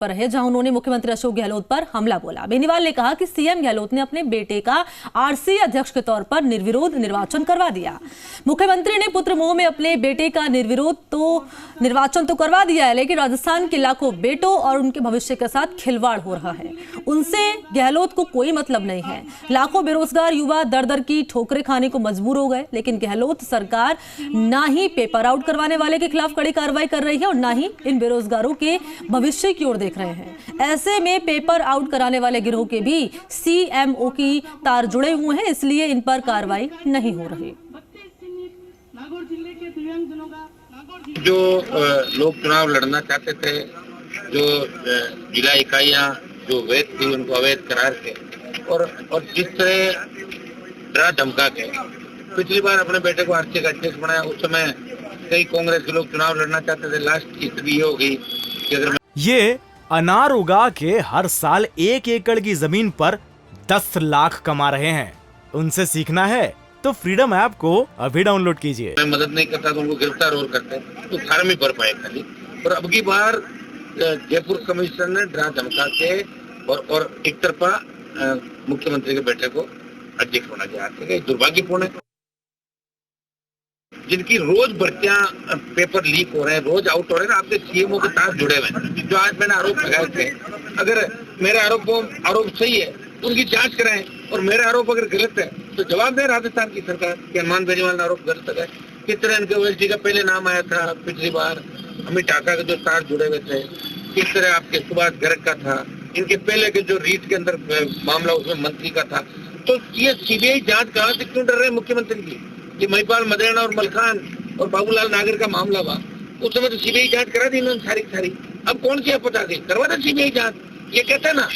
पर है, जहां उन्होंने मुख्यमंत्री अशोक गहलोत पर हमला बोला। बेनीवाल ने कहा कि सीएम गहलोत ने अपने बेटे का आरसी अध्यक्ष के तौर पर निर्विरोध निर्वाचन करवा दिया। मुख्यमंत्री ने पुत्र मोह में अपने बेटे का निर्वाचन तो करवा दिया है, लेकिन राजस्थान के लाखों बेटों और उनके भविष्य के साथ खिलवाड़ हो रहा है। उनसे गहलोत को कोई मतलब नहीं है। लाखों बेरोजगार युवा दर दर की ठोकरें खाने को मजबूर हो गए, लेकिन गहलोत सरकार ना ही पेपर आउट करवाने वाले के खिलाफ कड़ी कार्रवाई कर रही है और ना ही इन बेरोजगारों के भविष्य की ओर देख रहे हैं। ऐसे में पेपर आउट कराने वाले गिरोह के भी सीएमओ की तार जुड़े हुए हैं, इसलिए इन पर कार्रवाई नहीं हो रही। जो लोग चुनाव लड़ना चाहते थे, जो जिला इकाइयां जो वैध थी उनको अवैध करार के और जिस तरह डरा धमका के पिछली बार अपने बेटे को आरसी का अध्यक्ष बनाया, उस समय कई कांग्रेस के लोग चुनाव लड़ना चाहते थे। लास्ट की स्थिति ये हो गई कि अगर ये अनार उगा के हर साल 1 एकड़ की जमीन पर 10 लाख कमा रहे हैं। उनसे सीखना है तो फ्रीडम ऐप को अभी डाउनलोड कीजिए। मैं मदद नहीं करता तो उनको गिरफ्तार और करते तो फार्म ही भर पाए खाली। और अब की बार जयपुर कमिश्नर ने डरा धमका के और एक तरफा मुख्यमंत्री के बेटे को अध्यक्ष बना दिया। दुर्भाग्यपूर्ण है। जिनकी रोज भर्तियां पेपर लीक हो रहे हैं, रोज आउट हो रहे हैं, आपके सीएमओ के साथ जुड़े हुए हैं। जो आज मैंने आरोप लगाए थे, अगर मेरे आरोप सही है तो उनकी जांच कराएं, और मेरे आरोप अगर गलत है तो जवाब दे राजस्थान की सरकार कि हनुमान बेनीवाल ने आरोप गलत लगाए। किस तरह इनके ओएसडी का पहले नाम आया था पिछली बार, अमित टाका के जो तार जुड़े हुए थे, किस तरह आपके सुभाष गर्ग का था, इनके पहले के जो रीट के अंदर मामला उसमें मंत्री का था। तो ये सीबीआई जांच कहाँ से क्यों डर रहे मुख्यमंत्री की? ये महिपाल मदेरणा और मलखान और बाबूलाल नागर का मामला हुआ, उस समय तो सीबीआई जांच करा दी इन्होंने सारी। अब कौन सी आपत्ति आ गई? करवा दे सीबीआई जांच। ये कहते हैं ना,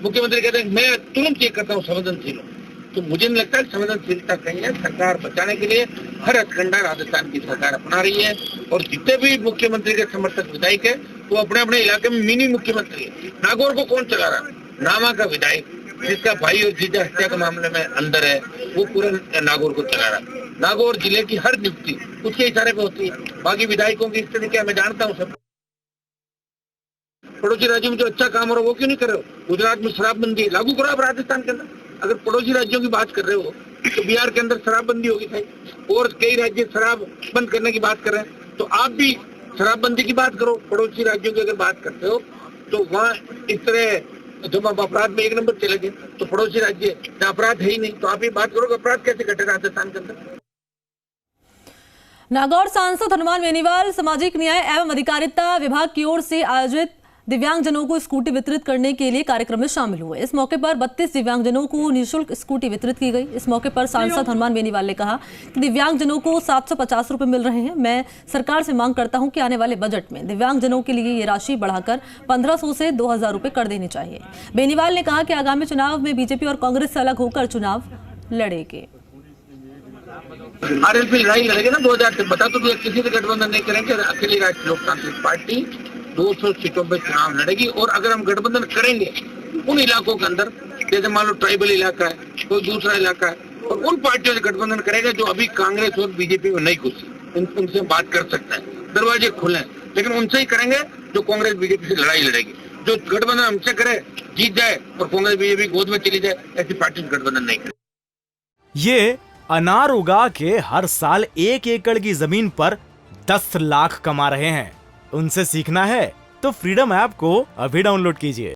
मुख्यमंत्री कहते हैं मैं तुरंत ये करता हूँ, संवेदनशील हूँ। तो मुझे नहीं लगता संवेदनशीलता कहीं है। सरकार बचाने के लिए हर हथकंडा राजस्थान की सरकार अपना रही है, और जितने भी मुख्यमंत्री के समर्थक विधायक है वो अपने अपने इलाके में मिनी मुख्यमंत्री है। नागौर को कौन चला रहा? नामा का विधायक जिसका भाई और जीजा हत्या के मामले में अंदर है, वो पूरे नागौर को चला रहा है। नागौर जिले की हर नियुक्ति उसके इशारे पे होती है। बाकी विधायकों की स्थिति क्या मैं जानता हूँ सब। पड़ोसी राज्यों में जो अच्छा काम हो रहा है वो क्यों नहीं कर रहे हो? गुजरात में शराबबंदी लागू करो आप राजस्थान के अंदर। अगर पड़ोसी राज्यों की बात कर रहे हो तो बिहार के अंदर शराबबंदी होगी भाई, और कई राज्य शराब बंद करने की बात कर रहे हैं, तो आप भी शराबबंदी की बात करो। पड़ोसी राज्यों की अगर बात करते हो तो वहाँ इस तरह जब आप अपराध में 1 नंबर चले गए, तो पड़ोसी राज्य जहाँ अपराध है ही नहीं, तो आप ये बात करो कि अपराध कैसे घटे राजस्थान के अंदर। नागौर सांसद हनुमान बेनीवाल सामाजिक न्याय एवं अधिकारिता विभाग की ओर से आयोजित दिव्यांगजनों को स्कूटी वितरित करने के लिए कार्यक्रम में शामिल हुए। इस मौके पर 32 दिव्यांगजनों को निःशुल्क स्कूटी वितरित की गई। इस मौके पर सांसद हनुमान बेनीवाल ने कहा कि दिव्यांगजनों को 750 रुपए मिल रहे हैं। मैं सरकार से मांग करता हूं कि आने वाले बजट में दिव्यांगजनों के लिए ये राशि बढ़ाकर 1500 से 2000 रुपए कर देनी चाहिए। बेनीवाल ने कहा कि आगामी चुनाव में बीजेपी और कांग्रेस से अलग होकर चुनाव लड़ेंगे। आरएलपी लड़ाई लड़ेगे ना 2000 से, बता तो दिया किसी से गठबंधन नहीं करेंगे। अकेली राष्ट्रीय लोकतांत्रिक पार्टी 200 सीटों पर चुनाव लड़ेगी, और अगर हम गठबंधन करेंगे उन इलाकों के अंदर, जैसे मान लो ट्राइबल इलाका है, कोई दूसरा इलाका है, और उन पार्टियों से गठबंधन करेगा जो अभी कांग्रेस और बीजेपी में नहीं घुसी, उनसे बात कर सकता है, दरवाजे खुले हैं। लेकिन उनसे ही करेंगे जो कांग्रेस बीजेपी से लड़ाई लड़ेगी। जो गठबंधन हमसे करे, जीत जाए और कांग्रेस बीजेपी गोद में चली जाए, ऐसी पार्टी से गठबंधन नहीं करे। ये अनार उगा के हर साल 1 एकड़ की जमीन पर 10 लाख कमा रहे हैं। उनसे सीखना है तो फ्रीडम ऐप को अभी डाउनलोड कीजिए।